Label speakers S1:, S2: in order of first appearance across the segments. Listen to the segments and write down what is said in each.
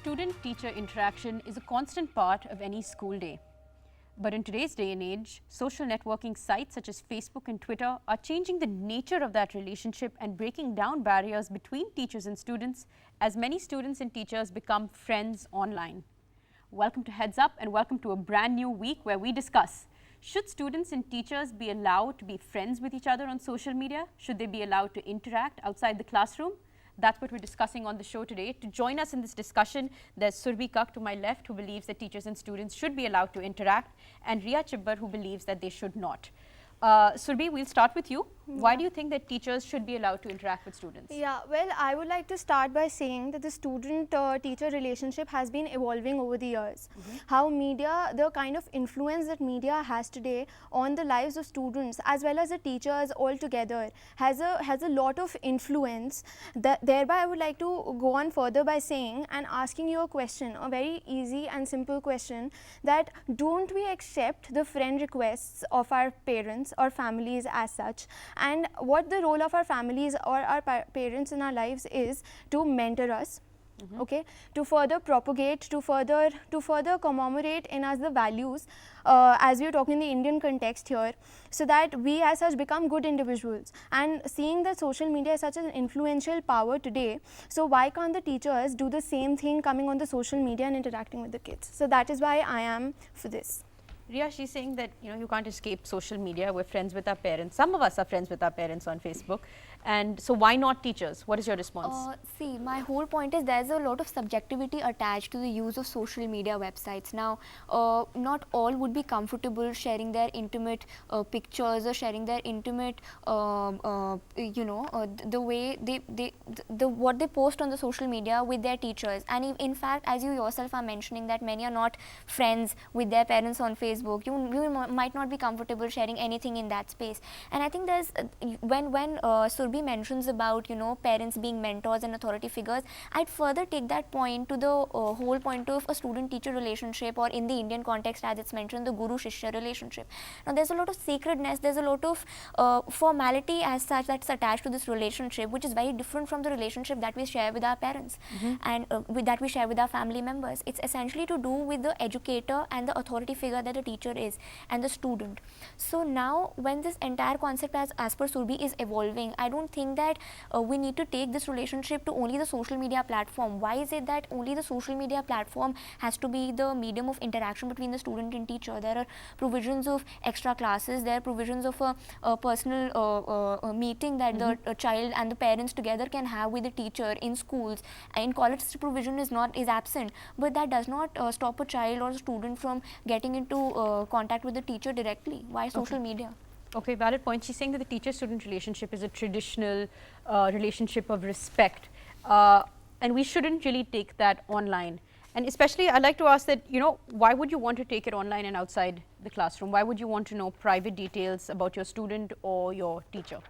S1: Student-teacher interaction is a constant part of any school day. But in today's day and age, social networking sites such as Facebook and Twitter are changing the nature of that relationship and breaking down barriers between teachers and students as many students and teachers become friends online. Welcome to Heads Up and welcome to a brand new week where we discuss: should students and teachers be allowed to be friends with each other on social media? Should they be allowed to interact outside the classroom? That's what we're discussing on the show today. To join us in this discussion, there's Surbhi Kak to my left, who believes that teachers and students should be allowed to interact, and Riya Chibbar, who believes that they should not. Surbhi, we'll start with you. Why do you think that teachers should be allowed to interact with students?
S2: Yeah, well, I would like to start by saying that the student-teacher relationship has been evolving over the years. How media, the kind of influence that media has today on the lives of students as well as the teachers altogether has a lot of influence. Thereby, I would like to go on further by saying and asking you a question, a very easy and simple question, that don't we accept the friend requests of our parents or families as such? And what the role of our families or our parents in our lives is to mentor us, okay, to further propagate, to further commemorate in us the values, as we are talking in the Indian context here, so that we as such become good individuals. And seeing that social media is such an influential power today, so why can't the teachers do the same thing coming on the social media and interacting with the kids? So that is why I am for this.
S1: Riya, she's saying that you can't escape social media. We're friends with our parents. Some of us are friends with our parents on Facebook. And so why not teachers? What is your response?
S3: See, my whole point is there's a lot of subjectivity attached to the use of social media websites. Now, not all would be comfortable sharing their intimate pictures or sharing their intimate, the way what they post on the social media with their teachers. And in fact, as you yourself are mentioning that many are not friends with their parents on Facebook, you might not be comfortable sharing anything in that space. And I think there's when Surbhi mentions about parents being mentors and authority figures, I'd further take that point to the whole point of a student-teacher relationship, or in the Indian context as it's mentioned, the guru-shishya relationship. Now there's a lot of sacredness, there's a lot of formality as such that's attached to this relationship, which is very different from the relationship that we share with our parents and that we share with our family members. It's essentially to do with the educator and the authority figure that the teacher is and the student. So now when this entire concept as per Surbhi is evolving, I don't think that we need to take this relationship to only the social media platform. Why is it that only the social media platform has to be the medium of interaction between the student and teacher? There are provisions of extra classes, there are provisions of a personal meeting that the child and the parents together can have with the teacher in schools. In college, this provision is absent, but that does not stop a child or a student from getting into contact with the teacher directly. Why social media?
S1: Okay, valid point. She's saying that the teacher-student relationship is a traditional relationship of respect, and we shouldn't really take that online. And especially, I'd like to ask that, why would you want to take it online and outside the classroom? Why would you want to know private details about your student or your teacher?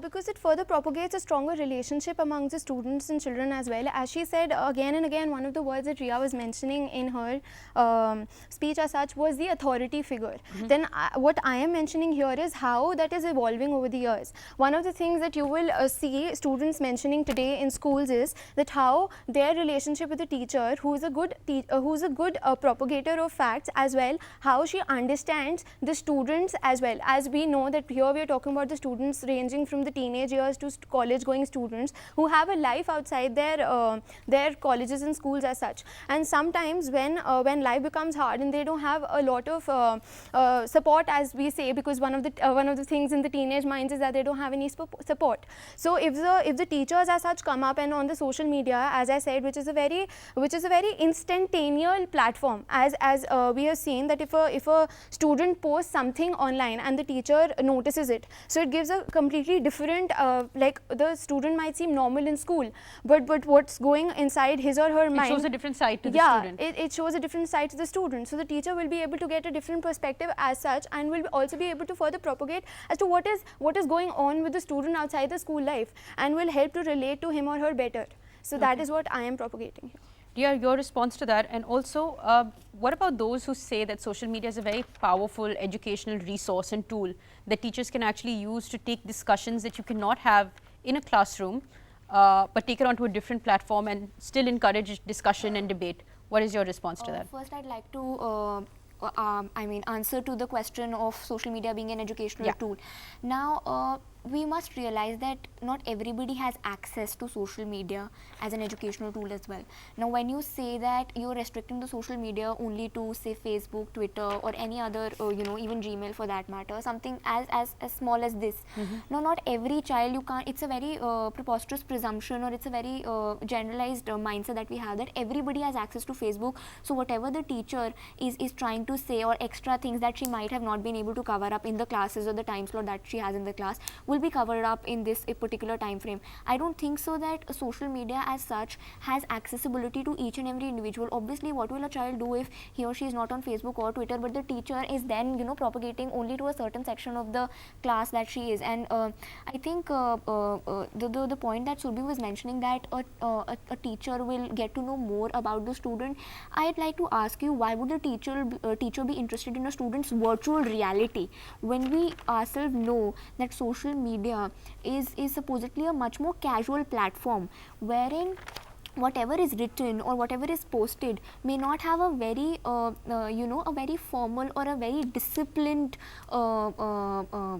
S2: Because it further propagates a stronger relationship among the students and children as well. As she said again and again, one of the words that Riya was mentioning in her speech as such was the authority figure. Then what I am mentioning here is how that is evolving over the years. One of the things that you will see students mentioning today in schools is that how their relationship with the teacher, who is a good propagator of facts as well, how she understands the students as well. As we know that here we are talking about the students ranging from the teenage years to college-going students who have a life outside their colleges and schools as such. And sometimes when life becomes hard and they don't have a lot of support, as we say, because one of the things in the teenage minds is that they don't have any support. So if the teachers as such come up and on the social media, as I said, which is a very instantaneous platform, as we have seen that if a student posts something online and the teacher notices it, so it gives a completely different, like the student might seem normal in school, but what's going inside his or her mind,
S1: it shows a different side to the student.
S2: It shows a different side to the student. So the teacher will be able to get a different perspective as such, and will also be able to further propagate as to what is going on with the student outside the school life, and will help to relate to him or her better. So that is what I am propagating here.
S1: Dear, your response to that, and also what about those who say that social media is a very powerful educational resource and tool that teachers can actually use to take discussions that you cannot have in a classroom but take it onto a different platform and still encourage discussion and debate. What is your response to that?
S3: First, I'd like to answer to the question of social media being an educational tool. Now, we must realize that not everybody has access to social media as an educational tool as well. Now, when you say that you're restricting the social media only to, say, Facebook, Twitter, or any other, even Gmail for that matter, something as small as this. Now, not every child, you can't, it's a very preposterous presumption, or it's a very generalized mindset that we have, that everybody has access to Facebook. So, whatever the teacher is trying to say, or extra things that she might have not been able to cover up in the classes or the time slot that she has in the class, will be covered up in this particular time frame. I don't think so that social media as such has accessibility to each and every individual. Obviously, what will a child do if he or she is not on Facebook or Twitter, but the teacher is then propagating only to a certain section of the class that she is? And I think the point that Surbhi was mentioning, that a teacher will get to know more about the student. I'd like to ask you, why would a teacher be interested in a student's virtual reality when we ourselves know that social media is supposedly a much more casual platform, wherein whatever is written or whatever is posted may not have a very a very formal or a very disciplined a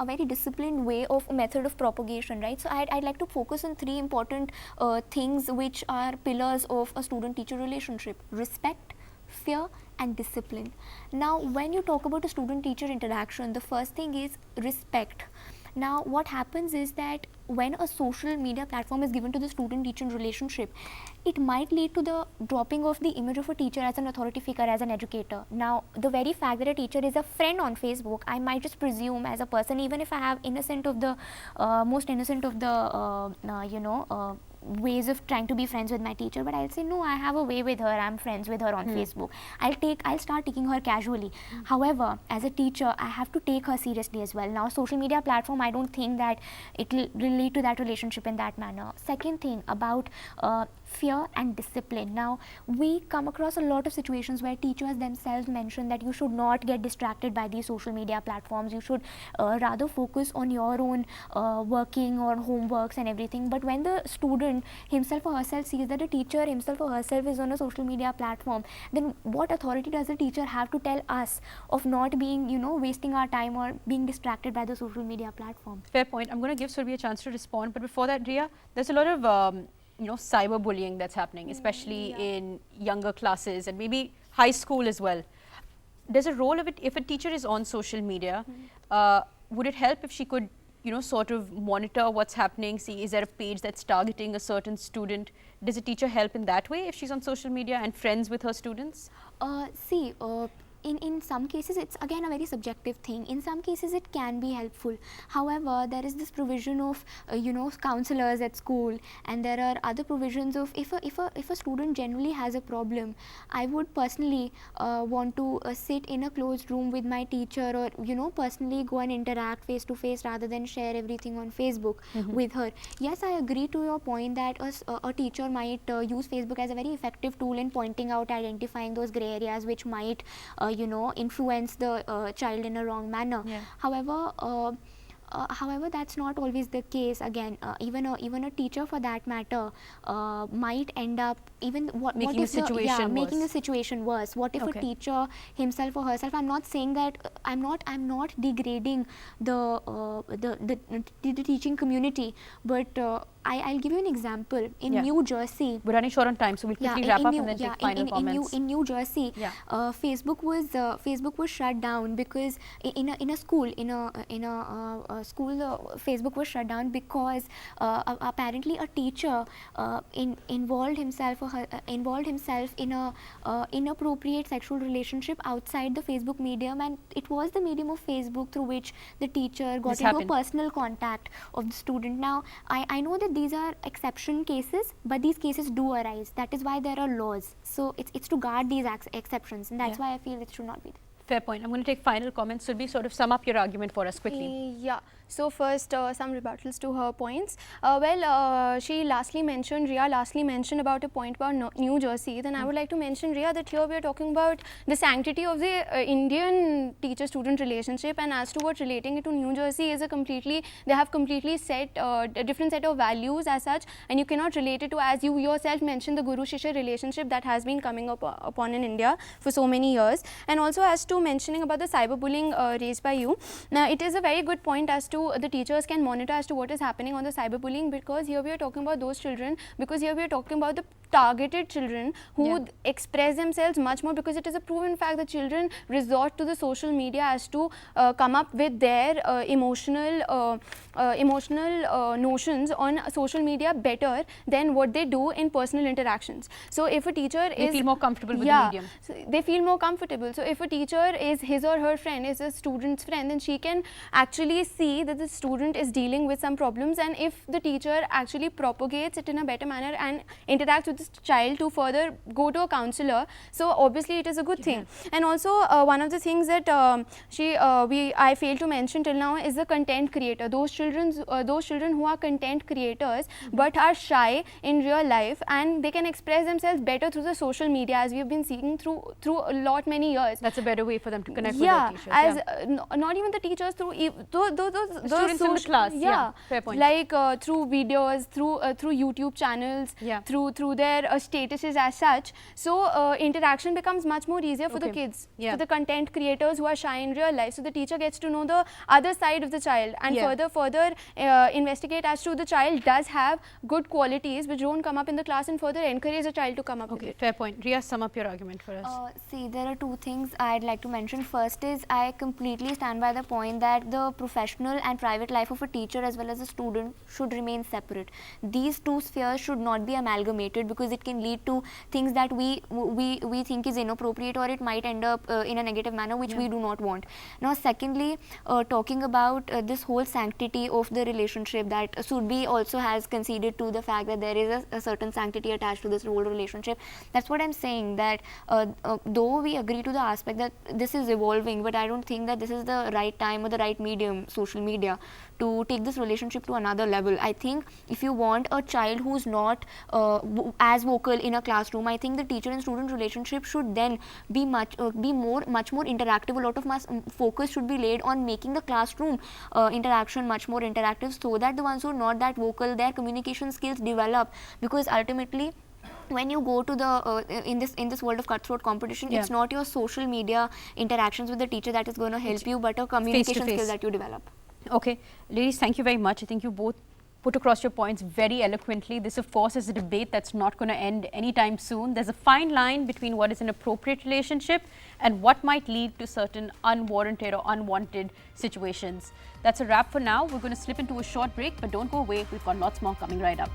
S3: very disciplined way of method of propagation, right? So I'd like to focus on three important things which are pillars of a student-teacher relationship: respect, fear, and discipline. Now, when you talk about a student-teacher interaction, the first thing is respect. Now, what happens is that when a social media platform is given to the student-teacher relationship, it might lead to the dropping of the image of a teacher as an authority figure, as an educator. Now, the very fact that a teacher is a friend on Facebook, I might just presume as a person, even if I have innocent of the most innocent of the ways of trying to be friends with my teacher, but I'll say, no, I have a way with her, I'm friends with her on Facebook. I'll start taking her casually. However, as a teacher, I have to take her seriously as well. Now, social media platform, I don't think that it will relate to that relationship in that manner. Second thing about fear and discipline. Now, we come across a lot of situations where teachers themselves mention that you should not get distracted by these social media platforms. You should rather focus on your own working or homeworks and everything. But when the student himself or herself sees that the teacher himself or herself is on a social media platform, then what authority does the teacher have to tell us of not being, wasting our time or being distracted by the social media platform?
S1: Fair point. I'm going to give Surbhi a chance to respond, but before that, Riya, there's a lot of cyberbullying that's happening, especially in younger classes and maybe high school as well. There's a role of it, if a teacher is on social media, would it help if she could, sort of monitor what's happening, see is there a page that's targeting a certain student? Does a teacher help in that way if she's on social media and friends with her students?
S3: In some cases, it's again a very subjective thing. In some cases, it can be helpful. However, there is this provision of counselors at school, and there are other provisions of if a student generally has a problem, I would personally want to sit in a closed room with my teacher, or personally go and interact face to face rather than share everything on Facebook with her. Yes, I agree to your point that a teacher might use Facebook as a very effective tool in pointing out, identifying those gray areas which might influence the child in a wrong manner. However, that's not always the case. Again, even a teacher, for that matter, might end up making the situation worse. What if a teacher himself or herself? I'm not saying that I'm not degrading the teaching community, but I'll give you an example. In New Jersey,
S1: we're running short on time, so we'll quickly wrap up and then take final comments.
S3: In New Jersey, Facebook was shut down because in a school Facebook was shut down because apparently a teacher involved himself in a inappropriate sexual relationship outside the Facebook medium, and it was the medium of Facebook through which the teacher got into a personal contact of the student. Now, I know that these are exception cases, but these cases do arise. That is why there are laws. So it's to guard these exceptions, and that's why I feel it should not be.
S1: Fair point. I'm going to take final comments. Surbhi, sort of sum up your argument for us quickly.
S2: Yeah. So first, some rebuttals to her points. She lastly mentioned, Ria lastly mentioned about a point about New Jersey. Then I would like to mention, Ria, that here we are talking about the sanctity of the Indian teacher-student relationship, and as to what relating it to New Jersey is a completely, they have completely set a different set of values as such, and you cannot relate it to, as you yourself mentioned, the Guru-Shishya relationship that has been coming up upon in India for so many years. And also as to mentioning about the cyberbullying raised by you. Now, it is a very good point as to the teachers can monitor as to what is happening on the cyberbullying, because here we are talking about those children, because here we are talking about the targeted children who express themselves much more, because it is a proven fact that children resort to the social media as to come up with their emotional notions on social media better than what they do in personal interactions. So if a teacher
S1: they feel more comfortable with the medium.
S2: So they feel more comfortable. So if a teacher is his or her friend, is a student's friend, then she can actually see that the student is dealing with some problems, and if the teacher actually propagates it in a better manner and interacts with this child to further go to a counselor, so obviously it is a good thing. And also one of the things that I failed to mention till now is the content creator. Those children who are content creators but are shy in real life, and they can express themselves better through the social media, as we have been seeing through a many years.
S1: That's a better way for them to connect with their teachers.
S2: Not even the teachers, through those
S1: students in the class. Fair point.
S2: Like through videos, through YouTube channels, through their statuses as such. So interaction becomes much more easier for the kids, for the content creators who are shy in real life. So the teacher gets to know the other side of the child, and further investigate as to the child does have good qualities which don't come up in the class, and further encourage the child to come up with it.
S1: Fair point. Ria, sum up your argument for us.
S3: See, there are two things I'd like to mention. First is, I completely stand by the point that the professional and private life of a teacher as well as a student should remain separate. These two spheres should not be amalgamated, because it can lead to things that we think is inappropriate, or it might end up in a negative manner, which we do not want. Now secondly, talking about this whole sanctity of the relationship, that Surbi also has conceded to the fact that there is a certain sanctity attached to this whole relationship. That's what I'm saying, that though we agree to the aspect that this is evolving, but I don't think that this is the right time or the right medium, social media, to take this relationship to another level. I think if you want a child who's not as vocal in a classroom, I think the teacher and student relationship should then be much more interactive. A lot of focus should be laid on making the classroom interaction much more interactive, so that the ones who are not that vocal, their communication skills develop, because ultimately when you go to the in this world of cutthroat competition, it's not your social media interactions with the teacher that is going to help you, but a communication skill that you develop.
S1: Okay, ladies, thank you very much. I think you both put across your points very eloquently. This, of course, is a debate that's not going to end anytime soon. There's a fine line between what is an appropriate relationship and what might lead to certain unwarranted or unwanted situations. That's a wrap for now. We're going to slip into a short break, but don't go away. We've got lots more coming right up.